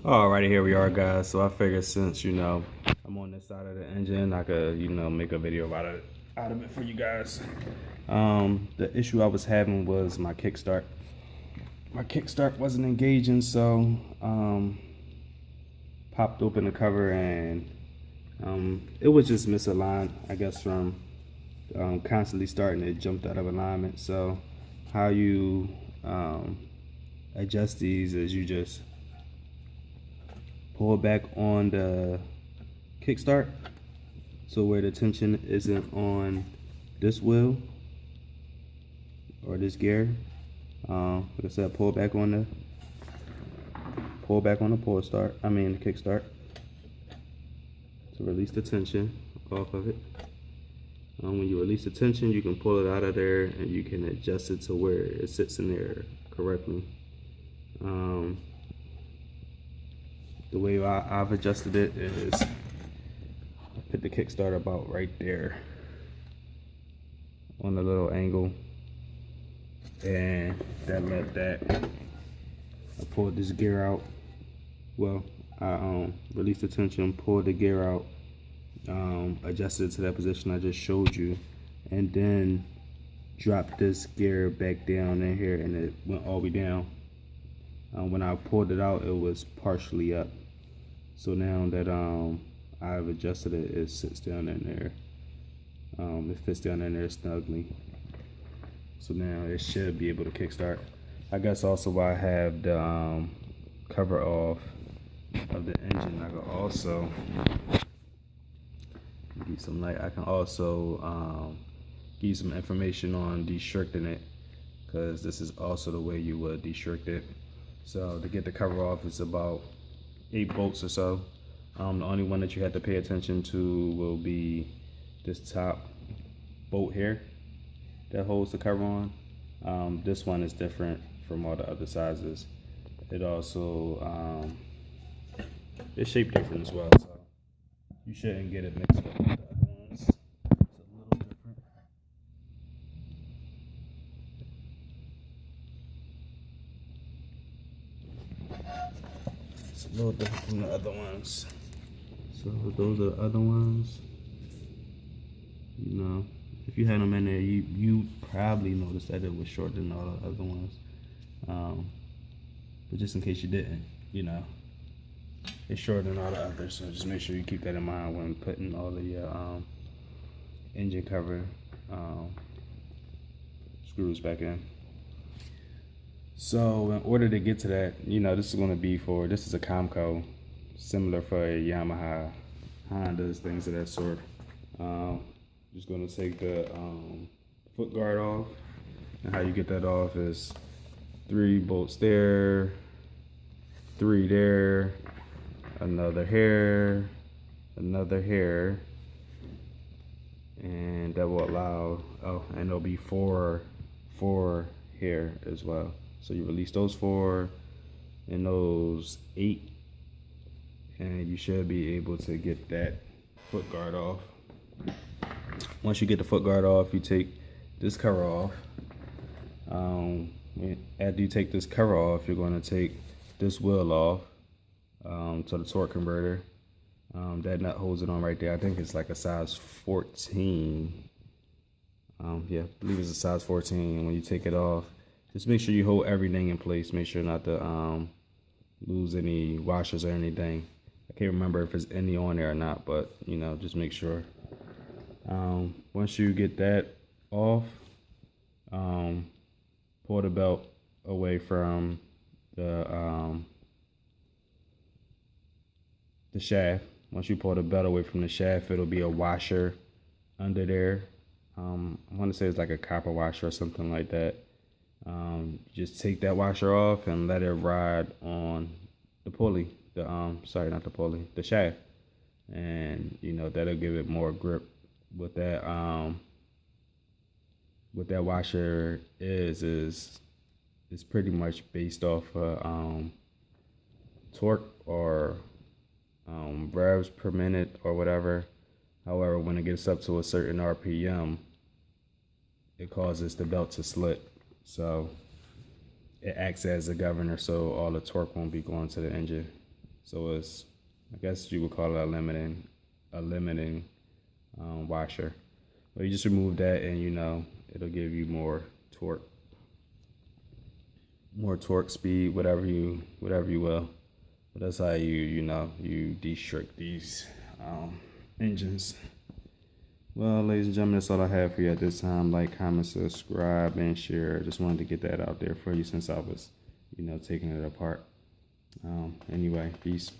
Alrighty, here we are, guys. So I figured since I'm on this side of the engine, I could make a video out of it for you guys. The issue I was having was my kickstart. My kickstart wasn't engaging, so popped open the cover and it was just misaligned. I guess from constantly starting, it jumped out of alignment. So how you adjust these is you just pull back on the kickstart so where the tension isn't on this wheel or this gear. Like I said, pull back on the the kickstart to release the tension off of it. When you release the tension, you can pull it out of there and you can adjust it to where it sits in there correctly. The way I've adjusted it is I put the kickstart about right there on the little angle, and that let that. I pulled this gear out. Well, I released the tension, pulled the gear out, adjusted it to that position I just showed you, and then dropped this gear back down in here, and it went all the way down. When I pulled it out, it was partially up. So now that I've adjusted it, it sits down in there. It fits down in there snugly. So now it should be able to kickstart. I guess also while I have the cover off of the engine, I can also give you some light. I can also give you some information on destricting it, because this is also the way you would destrict it. So to get the cover off, it's about 8 bolts or so. The only one that you have to pay attention to will be this top bolt here that holds the cover on. This one is different from all the other sizes. It also it's shaped different as well, so you shouldn't get it mixed up with the other ones. It's a little different. It's a little different from the other ones. So those are the other ones. If you had them in there, you probably noticed that it was shorter than all the other ones. But just in case you didn't, it's shorter than all the others. So just make sure you keep that in mind when putting all the engine cover screws back in. So in order to get to that, this is going to be this is a Kymco, similar for a Yamaha, Hondas, things of that sort. Just going to take the foot guard off, and how you get that off is 3 bolts there, 3 there, another here, another here, and that will allow, and there'll be four here as well. So you release those 4 and those 8, and you should be able to get that foot guard off. Once you get the foot guard off, you take this cover off. After you take this cover off, you're going to take this wheel off to the torque converter. That nut holds it on right there. I think it's like a size 14. Yeah, I believe it's a size 14. And when you take it off, just make sure you hold everything in place. Make sure not to lose any washers or anything. I can't remember if it's any on there or not, but just make sure. Once you get that off, pull the belt away from the shaft. Once you pull the belt away from the shaft, it'll be a washer under there. I want to say it's like a copper washer or something like that. Just take that washer off and let it ride on the pulley. Sorry, not the pulley, the shaft, and that'll give it more grip. What that washer is pretty much based off torque or revs per minute or whatever. However, when it gets up to a certain RPM, it causes the belt to slip. So it acts as a governor, so all the torque won't be going to the engine. So it's, I guess you would call it a limiting washer. But you just remove that, and you know it'll give you more torque, speed, whatever you will. But that's how you destrict these engines. Well, ladies and gentlemen, that's all I have for you at this time. Like, comment, subscribe, and share. Just wanted to get that out there for you since I was taking it apart. Anyway, peace.